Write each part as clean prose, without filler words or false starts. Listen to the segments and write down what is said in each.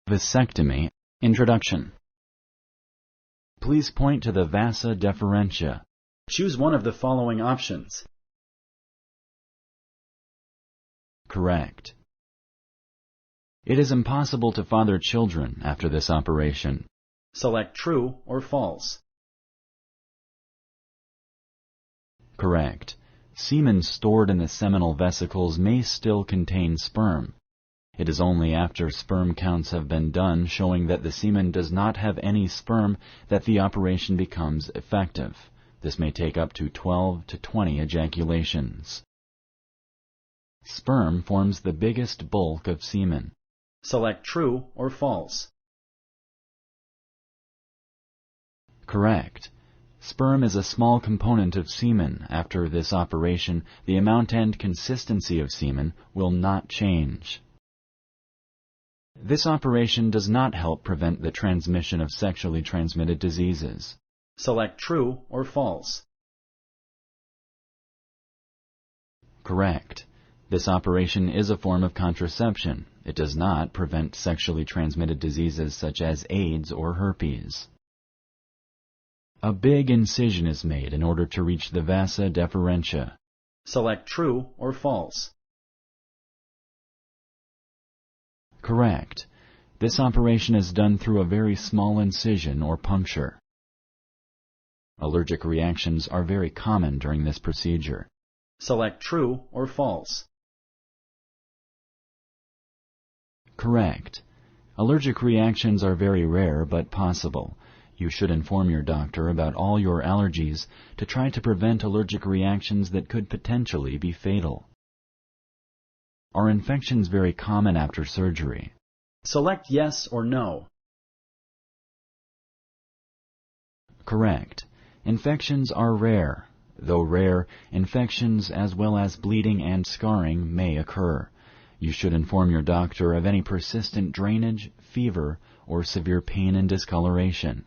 Vasectomy. Introduction. Please point to the vasa deferentia. Choose one of the following options. Correct. It is impossible to father children after this operation. Select true or false. Correct. Semen stored in the seminal vesicles may still contain sperm. It is only after sperm counts have been done showing that the semen does not have any sperm that the operation becomes effective. This may take up to 12 to 20 ejaculations. Sperm forms the biggest bulk of semen. Select true or false. Correct. Sperm is a small component of semen. After this operation, the amount and consistency of semen will not change. This operation does not help prevent the transmission of sexually transmitted diseases. Select true or false. Correct. This operation is a form of contraception. It does not prevent sexually transmitted diseases such as AIDS or herpes. A big incision is made in order to reach the vasa deferentia. Select true or false. Correct. This operation is done through a very small incision or puncture. Allergic reactions are very common during this procedure. Select true or false. Correct. Allergic reactions are very rare but possible. You should inform your doctor about all your allergies to try to prevent allergic reactions that could potentially be fatal. Are infections very common after surgery? Select yes or no. Correct. Infections are rare. Though rare, infections as well as bleeding and scarring may occur. You should inform your doctor of any persistent drainage, fever, or severe pain and discoloration.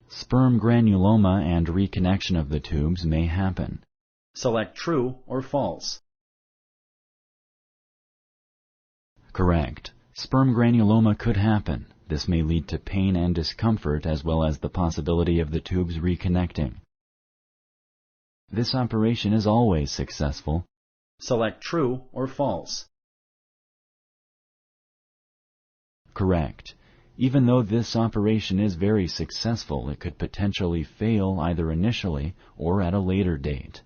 Sperm granuloma and reconnection of the tubes may happen. Select true or false. Correct. Sperm granuloma could happen. This may lead to pain and discomfort as well as the possibility of the tubes reconnecting. This operation is always successful. Select true or false. Correct. Even though this operation is very successful, it could potentially fail either initially or at a later date.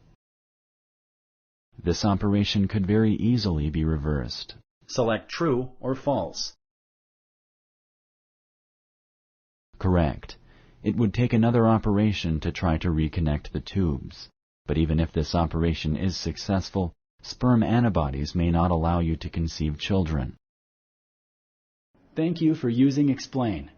This operation could very easily be reversed. Select true or false. Correct. It would take another operation to try to reconnect the tubes. But even if this operation is successful, sperm antibodies may not allow you to conceive children. Thank you for using Explain.